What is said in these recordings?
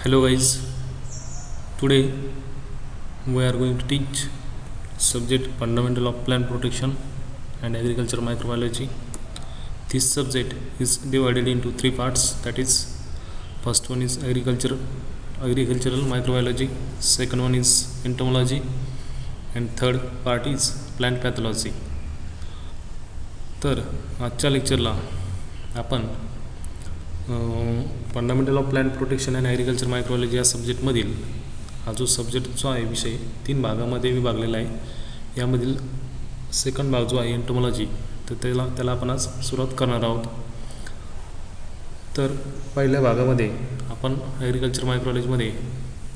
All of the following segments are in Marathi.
Hello guys, today we are going to teach subject fundamental of plant protection and agriculture microbiology. This subject is divided into three parts, that is first one is agricultural microbiology, second one is entomology, and third part is plant pathology. तर आजच्या लेक्चरला आपण fundamental of plant protection and agriculture micrology या सब्जेक्टमधील हा जो सब्जेक्ट जो आहे विषय 3 भागामध्ये विभागलेला आहे. यामधील सेकंड भाग जो आहे एंटोमॉलॉजी, तर त्याला आपण आज सुरुवात करणार आहोत. तर पहिल्या भागामध्ये आपण ॲग्रिकल्चर मायक्रोलॉजीमध्ये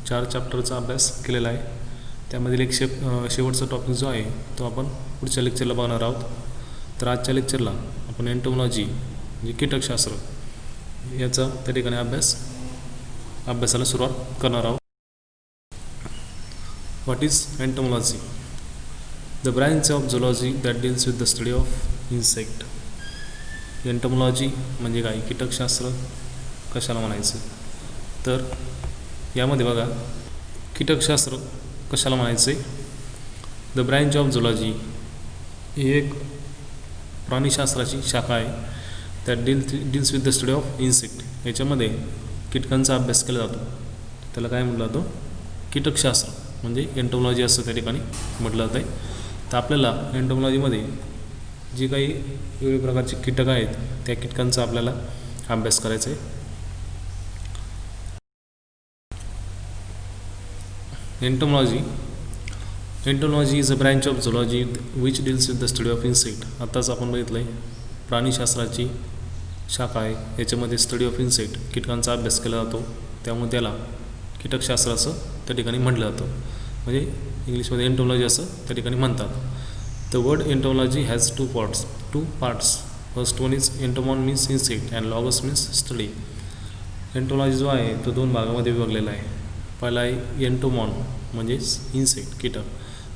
4 चॅप्टरचा अभ्यास केलेला आहे. त्यामधील एक शेवटचा टॉपिक जो आहे तो आपण पुढच्या लेक्चरला बघणार आहोत. तर आजच्या लेक्चरला आपण एंटोमॉलॉजी म्हणजे कीटकशास्त्र याचा त्या ठिकाणी अभ्यासाला सुरुवात करणार आहोत. What is entomology? The branch of zoology that deals with the study of insect. Entomology म्हणजे काय, कीटकशास्त्र कशाला म्हणायचं? तर यामध्ये बघा, कीटकशास्त्र कशाला म्हणायचे? द ब्रँच ऑफ झुलॉजी ही एक प्राणीशास्त्राची शाखा आहे. त्यात deals with the study of insect. याच्यामध्ये कीटकांचा अभ्यास केला जातो, त्याला काय म्हटलं जातं? कीटकशास्त्र म्हणजे एंटोमॉलॉजी असं त्या ठिकाणी म्हटलं जातं आहे. तर आपल्याला एंटोमॉलॉजीमध्ये जी काही वेगवेगळ्या प्रकारचे कीटक आहेत त्या कीटकांचा आपल्याला अभ्यास करायचा आहे. Entomology is a branch of zoology which deals with the study of insect. आत्ताच आपण बघितलं आहे प्राणीशास्त्राची शाखा आहे. याच्यामध्ये स्टडी ऑफ इन्सेक्ट कीटकांचा अभ्यास केला जातो, त्यामुळे त्याला कीटकशास्त्र असं त्या ठिकाणी म्हटलं जातं. म्हणजे इंग्लिशमध्ये एंटोमॉलॉजी असं त्या ठिकाणी म्हणतात. The word entomology has two parts. First one is entomon means insect and logos means study. Entomology जो आहे तो 2 भागामध्ये विभागलेला आहे. पहिला आहे एंटोमॉन म्हणजेच इन्सेक्ट कीटक,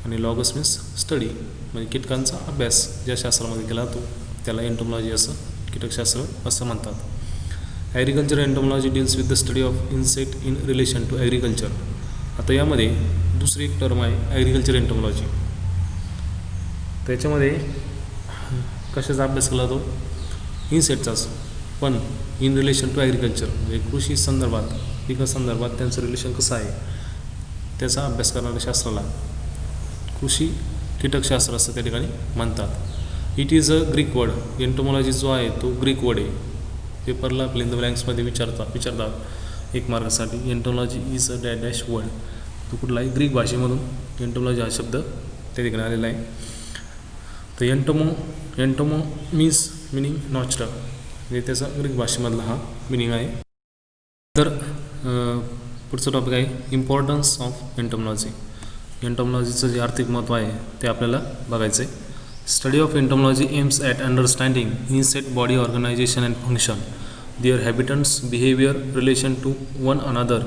आणि लॉगस मीन्स स्टडी म्हणजे कीटकांचा अभ्यास ज्या शास्त्रामध्ये केला जातो त्याला एंटोमॉलॉजी असं कीटकशास्त्र असं म्हणतात. Agriculture entomology deals with the study of insect in relation to agriculture. आता यामध्ये दुसरी एक टर्म आहे ॲग्रिकल्चर एंटोमॉलॉजी. त्याच्यामध्ये कशाचा अभ्यास केला जातो? इन्सेक्टचाच, पण इन रिलेशन टू ॲग्रिकल्चर म्हणजे कृषी संदर्भात, पिकासंदर्भात त्यांचं रिलेशन कसं आहे त्याचा अभ्यास करणाऱ्या शास्त्राला कृषी कीटकशास्त्र असं त्या ठिकाणी म्हणतात. It is a Greek word. Entomology जो आहे तो ग्रीक वर्ड आहे. पेपरला फिल इन द ब्लँक्समध्ये विचारतात 1 मार्कासाठी. एंटोमॉलॉजी इज अ डॅश वर्ड. तो कुठलाही ग्रीक भाषेमधून एंटोमॉलॉजी हा शब्द त्या ठिकाणी आलेला आहे. तर एंटोमो मीन्स मिनिंग नॅचरल, म्हणजे त्याचा ग्रीक भाषेमधला हा मिनिंग आहे. तर पुढचं टॉपिक आहे इम्पॉर्टन्स ऑफ एंटोमॉलॉजी. एंटोमॉलॉजीचं जे आर्थिक महत्त्व आहे ते आपल्याला बघायचं आहे. Study of entomology aims at understanding insect body organization and function, their habitats, behavior, relation to one another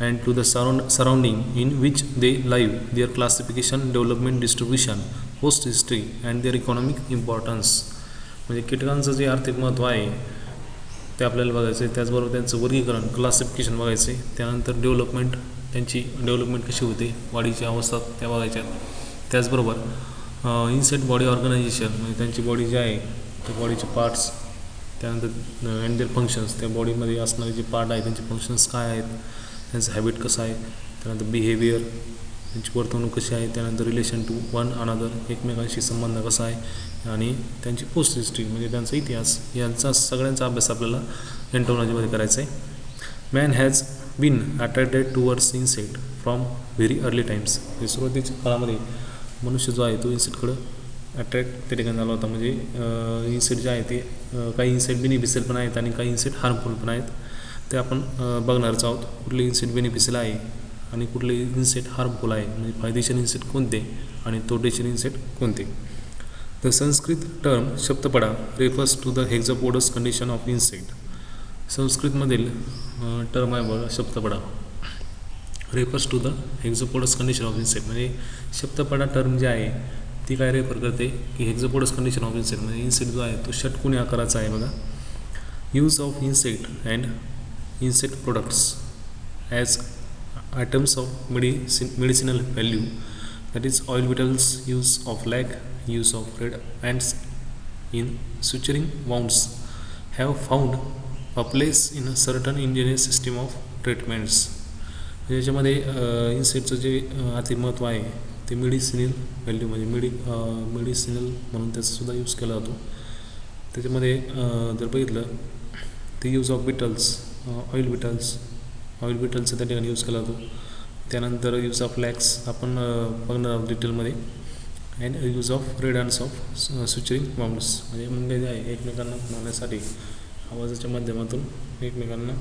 and to the surrounding in which they live, their classification, development, distribution, host history and their economic importance. म्हणजे कीटकांचं जे आर्थिक महत्त्व आहे ते आपल्याला बघायचं आहे. त्याचबरोबर त्यांचं वर्गीकरण, क्लासिफिकेशन बघायचं आहे. त्यानंतर त्यांची डेव्हलपमेंट कशी होते, वाढीची अवस्था त्या बघायच्या. त्याचबरोबर इन्सेक्ट बॉडी ऑर्गनायझेशन म्हणजे त्यांची बॉडी जी आहे त्या बॉडीचे पार्ट्स, त्यानंतर अँड देअर फंक्शन्स, त्या बॉडीमध्ये असणारे जे पार्ट आहे त्यांचे फंक्शन्स काय आहेत, त्यांचं हॅबिट कसं आहे, त्यानंतर बिहेवियर, त्यांची वर्तवणूक कशी आहे, त्यानंतर रिलेशन टू वन अनदर, एकमेकांशी संबंध कसा आहे, आणि त्यांची पोस्ट हिस्ट्री म्हणजे त्यांचा इतिहास, यांचा सगळ्यांचा अभ्यास आपल्याला एंटोमॉलॉजीमध्ये करायचा आहे. Man has been attracted towards insect from very early times. हे सुरुवातीच्या काळामध्ये मनुष्य जो आहे तो इन्सेक्टकडं अट्रॅक्ट त्या ठिकाणी झाला होता. म्हणजे इन्सेक्ट जे आहे ते काही इन्सेक्ट बेनिफिशियल पण आहेत आणि काही इन्सेक्ट हार्मफुल पण आहेत. ते आपण बघणारच आहोत. कुठले इन्सेक्ट बेनिफिशियल आहे आणि कुठले इन्सेक्ट हार्मफुल आहे, म्हणजे फायदेशीर इन्सेक्ट कोणते आणि तोटेशीर इन्सेक्ट कोणते. द संस्कृत टर्म शब्दपडा refers to the hexapodous condition of insect. संस्कृतमधील टर्म आहे बघा शब्दपडा, refers to the hexapodous condition of insect. म्हणजे शब्दपडा टर्म जे आहे ती काय रेफर करते की हेक्झोपोडस कंडिशन ऑफ इन्सेक्ट म्हणजे इन्सेक्ट जो आहे तो षटकोनी आकाराचा आहे बघा. Use of insect and insect products as items of medicinal value, that is oil beetles use of lag, use of red ants in suturing wounds have found a place in a certain indigenous system of treatments. याच्यामध्ये इन्सेक्टचं जे अति महत्त्व आहे ते मेडिसिनल व्हॅल्यू म्हणजे मेडिसिनल म्हणून त्याचासुद्धा यूज केला जातो. त्याच्यामध्ये जर बघितलं ते यूज ऑफ बिटल्स ऑइल बिटल्सचा त्या ठिकाणी यूज केला जातो. त्यानंतर यूज ऑफ लॅक्स आपण बघणार आहोत डिटेलमध्ये. And use of red hands of suturing wounds म्हणजे मुंगे जे आहे एकमेकांना मारण्यासाठी आवाजाच्या माध्यमातून एकमेकांना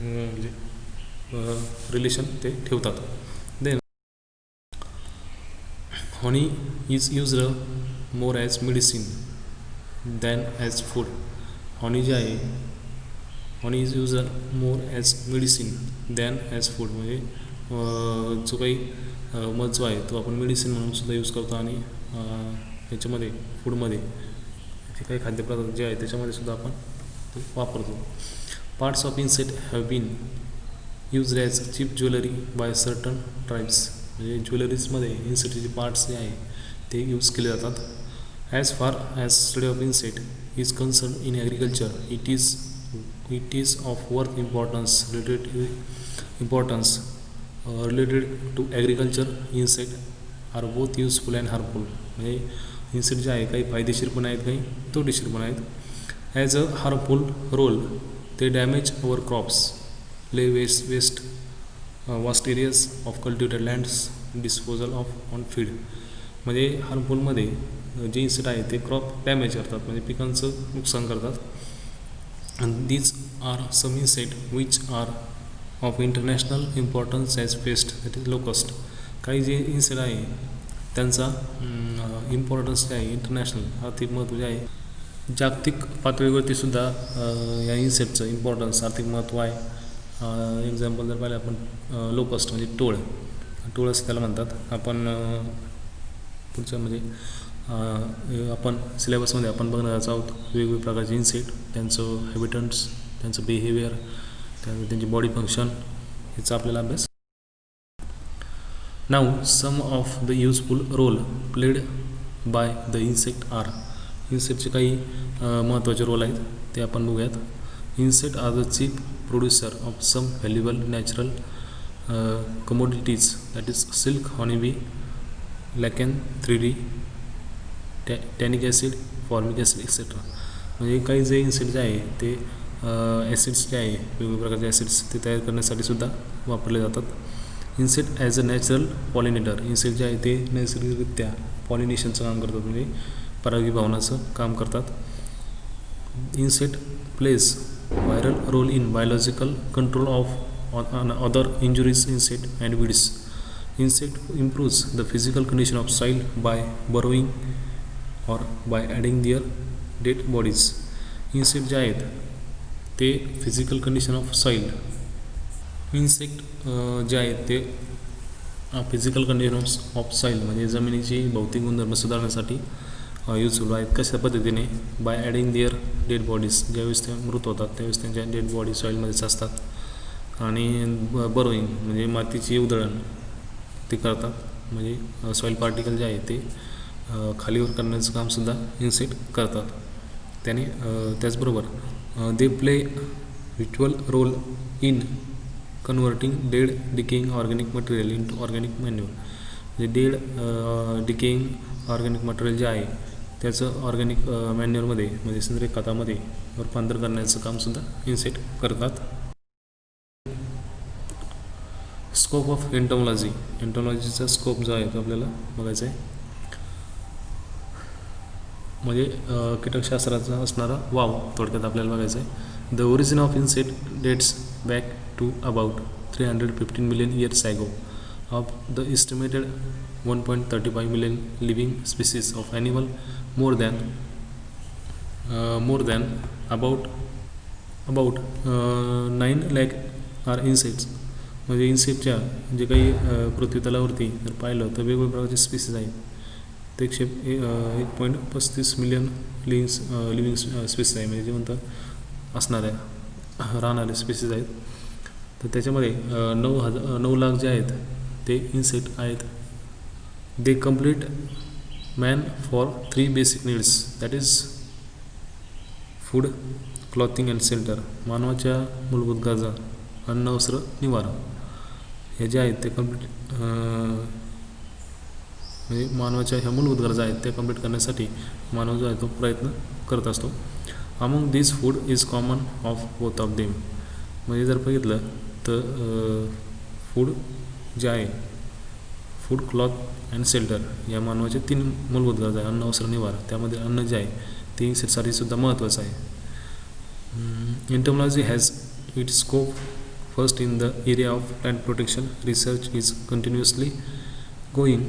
म्हणजे रिलेशन ते ठेवतात. Then honey is used more as medicine than as food. Honey जे आहे honey is use more as medicine than as food म्हणजे जो काही मध जो आहे तो आपण मेडिसिन म्हणून सुद्धा यूज करतो आणि याच्यामध्ये फूडमध्ये जे काही खाद्यपदार्थ जे आहे त्याच्यामध्ये सुद्धा आपण ते वापरतो. Parts of insect have been use as cheap jewellery by certain tribes म्हणजे ज्वेलरीजमध्ये इन्सेक्टचे जे पार्ट्स जे आहे ते यूज केले जातात. As far as study of insect is concern in agriculture it is of worth importance related to agriculture. Insect are both useful and harmful म्हणजे इन्सेक्ट जे आहे काही फायदेशीर पण आहेत काही तोटेशीर पण आहेत. ॲज अ हार्मफुल रोल ते damage our crops, lay waste vast areas of cultivated lands, disposal of on feed म्हणजे हार्मफुलमध्ये जे इन्सेक्ट आहे ते क्रॉप डॅमेज करतात म्हणजे पिकांचं नुकसान करतात. and these are some insect which are of international importance as pest, that is locust. काही जे इन्सेक्ट आहे त्यांचा इम्पॉर्टन्स काय आहे इंटरनॅशनल आर्थिक महत्त्व जे आहे जागतिक पातळीवरती सुद्धा या इन्सेक्टचं इम्पॉर्टन्स आर्थिक महत्त्व आहे. एक्झाम्पल जर पाहिलं आपण लोकस्ट म्हणजे टोळ असं त्याला म्हणतात. आपण पुढचं म्हणजे आपण सिलेबसमध्ये आपण बघणारच आहोत वेगवेगळ्या प्रकारचे इन्सेक्ट, त्यांचं हॅबिटंट्स, त्यांचं बिहेवियर, त्यांची बॉडी फंक्शन याचा आपल्याला अभ्यास. Now some of the useful role played by the insect are. इन्सेक्टचे काही महत्त्वाचे रोल आहेत ते आपण बघूयात. Insect are the chief producer of some valuable natural commodities, that is silk, honeybee, lichen, 3D, tannic acid, formic acid etc. म्हणजे काही जे इन्सेक्ट जे आहे ते ॲसिड्स जे आहे वेगवेगळ्या प्रकारचे ॲसिड्स ते तयार करण्यासाठी सुद्धा वापरले जातात. Insect as a natural pollinator. Insect जे आहे ते नैसर्गिकरित्या पॉलिनेशनचं काम करतात म्हणजे परागीभवनाचं काम करतात. Insect place viral role in biological control of other injuries insect and weeds. Insect improves the physical condition of soil by burrowing or by adding their dead bodies. Insect जे आहेत ते physical condition of soil insect जे आहेत ते फिजिकल कंडिशन ऑफ सॉईल म्हणजे जमिनीची भौतिक गुणधर्म सुधारण्यासाठी यूजफुल आहेत. कशा पद्धतीने by adding their dead bodies, ज्यावेळेस ते मृत होतात त्यावेळेस त्यांच्या डेड बॉडी सॉईलमध्येच असतात आणि बरोईंग म्हणजे मातीची उधळण ते करतात म्हणजे सॉईल पार्टिकल जे आहे ते खालीवर करण्याचं कामसुद्धा इन्सेक्ट करतात. त्याने त्याचबरोबर they play visual role in converting dead decaying organic material in to organic manure. म्हणजे डेड डिकेइंग ऑर्गॅनिक मटेरियल जे आहे त्याचं ऑर्गॅनिक मॅन्युअरमध्ये म्हणजे सेंद्रिय खतामध्ये रूपांतर करण्याचं कामसुद्धा इन्सेक्ट करतात. Scope of entomology. एंटोमॉलॉजीचा स्कोप जो आहे तो आपल्याला बघायचा आहे म्हणजे कीटकशास्त्राचा असणारा वाव थोडक्यात आपल्याला बघायचा आहे. The origin of insect dates back to about 315 million years ago. Of the estimated 1.35 million living species of animal, more than about 9 lakh are insects. म्हणजे इन्सेक्टच्या जे काही पृथ्वी तलावरती जर पाहिलं तर वेगवेगळ्या प्रकारचे स्पीसीज आहेत ते 1.35 million लिव्हिंग स्पीसीज आहे म्हणजे जे म्हणतात असणाऱ्या राहणारे स्पीसीज आहेत. तर त्याच्यामध्ये 9 लाख जे आहेत ते इन्सेक्ट आहेत. दे complete man for 3 basic needs, that is food, clothing and shelter. मानवाच्या मूलभूत गरजा अन्न, वस्त्र, निवारा हे जे आहेत ते कम्प्लीट म्हणजे मानवाच्या ह्या मूलभूत गरजा आहेत त्या कम्प्लीट करण्यासाठी मानव जो आहे तो प्रयत्न करत असतो. Among this food is common of both of them. म्हणजे जर बघितलं तर फूड जे आहे, फूड, क्लॉथ अँड शेल्टर या मानवाचे 3 मूलभूत गरजा आहे, अन्न, वस्त्र, निवारा. त्यामध्ये अन्न जे आहे ते इन्सेक्टसाठी सुद्धा महत्त्वाचं आहे. Entomology has its scope first in the area of plant protection. Research is continuously going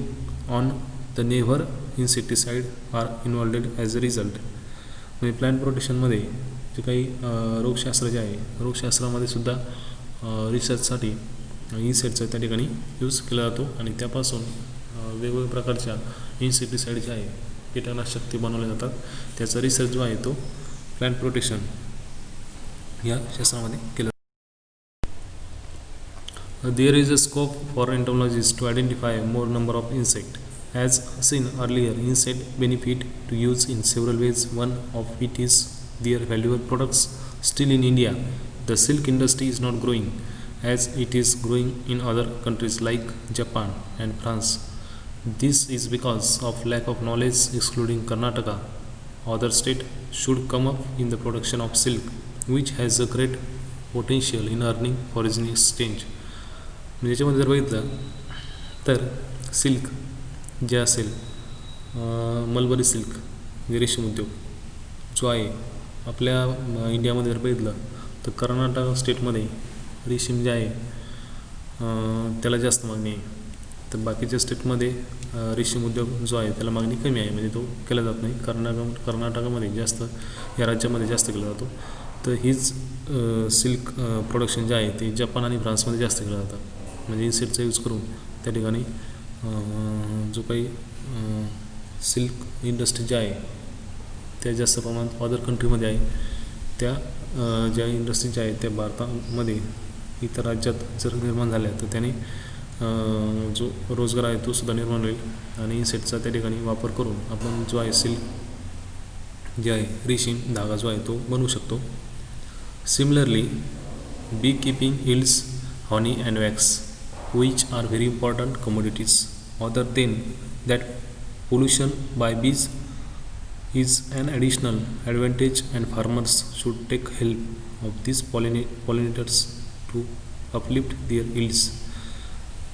on. The never insecticide are involved as a result. म्हणजे प्लांट प्रोटेक्शनमध्ये जे काही रोगशास्त्र जे आहे, रोगशास्त्रामध्ये सुद्धा रिसर्चसाठी इन्सेक्टचा त्या ठिकाणी यूज केला जातो आणि त्यापासून वेगवेगळ्या प्रकारच्या इन्सेक्टिसाईड जे आहे कीटकनाशक ते बनवले जातात. त्याचा रिसर्च जो आहे तो प्लांट प्रोटेक्शन या शास्त्रामध्ये केला. There is a scope for entomologists to identify more number of insect. As seen earlier, insect benefit to use in several ways. One of it is their valuable products. Still in India, the silk industry is not growing as it is growing in other countries like Japan and France. This is because of lack of knowledge. Excluding Karnataka, other state should come up in the production of silk, which has a great potential in earning foreign exchange. म्हणजे याच्यामध्ये जर बघितलं तर सिल्क जे असेल, मलबरी सिल्क म्हणजे रेशीम उद्योग जो आहे आपल्या इंडियामध्ये जर बघितलं तर कर्नाटक स्टेटमध्ये रेशीम जे आहे त्याला जास्त मागणी आहे. तर बाकीच्या स्टेटमध्ये रेशीम उद्योग जो आहे त्याला मागणी कमी आहे, म्हणजे तो केला जात नाही. कर्नाटकामध्ये जास्त, या राज्यामध्ये जास्त केला जातो. तर हीच सिल्क प्रोडक्शन जे आहे ते जपान आणि फ्रान्समध्ये जास्त केलं जातं. म्हणजे इन्सेक्टचा यूज करून त्या ठिकाणी जो काही सिल्क इंडस्ट्री जी आहे त्या जास्त प्रमाणात अदर कंट्रीमध्ये आहे. त्या ज्या इंडस्ट्री ज्या आहेत त्या भारतामध्ये इतर राज्यात जर निर्माण झाल्या तर त्याने जो रोजगार आहे तो सुद्धा निर्माण होईल आणि इन्सेक्टचा त्या ठिकाणी वापर करून आपण जो आहे सिल्क जे आहे रेशीम धागा जो आहे तो बनवू शकतो. Similarly bee keeping yields honey and wax, which are very important commodities. Other than that, pollution by bees is an additional advantage and farmers should take help of these pollinators to uplift their yields.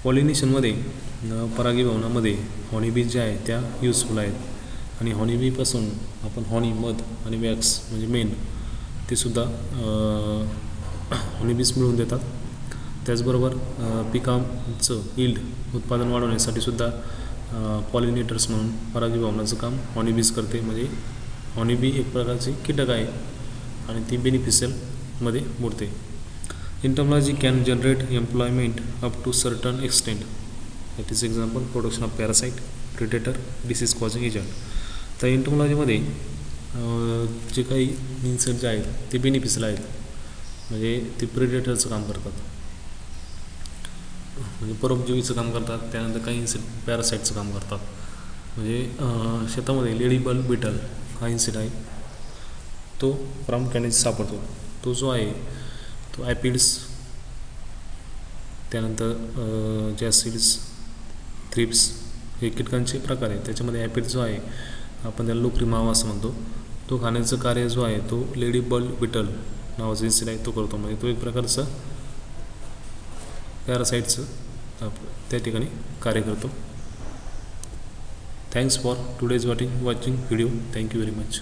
पॉलिनेशनमध्ये परागीभवनामध्ये हॉनीबी ज्या आहेत त्या यूजफुल आहेत आणि हॉनीबीपासून आपण हॉनी, मध आणि वॅक्स म्हणजे मेन ते सुद्धा हॉनीबीज मिळवून देतात. त्याचबरोबर पिकांचं यील्ड उत्पादन वाढवण्यासाठी सुद्धा पॉलिनेटर्स म्हणून परागीभवनाचं काम हॉनीबीज करते. म्हणजे हॉनीबी एक प्रकारची कीटक आहे आणि ती बेनिफिशियलमध्ये मोडते. Entomology can generate employment up to certain extent. That is example production of parasite, predator, disease causing agent. तर एंटोमॉलॉजीमध्ये जे काही इन्सेक्ट जे आहेत ते बेनिफिशियल आहेत, म्हणजे ते प्रेडेटरचं काम करतात, म्हणजे परोपजीवीचं काम करतात. त्यानंतर काही इन्सेक्ट पॅरासाईटचं काम करतात. म्हणजे शेतामध्ये लेडी बल्ब बिटल हा इन्सेक्ट आहे तो प्रामुख्याने सापडतो. तो जो आहे तो ॲपिड्स, त्यानंतर जॅसिड्स, थ्रिप्स हे कीटकांचे प्रकार आहेत. त्याच्यामध्ये ॲपिड जो आहे आपण त्याला लोकरी मावा असं म्हणतो. तो खाण्याचं कार्य जो आहे तो लेडी बल्ब बिटल नावाचा इन्सेक्ट आहे तो करतो. म्हणजे तो एक प्रकारचं पॅरासाईटचं त्या ठिकाणी कार्य करतो. Thanks for today's watching video. Thank you very much.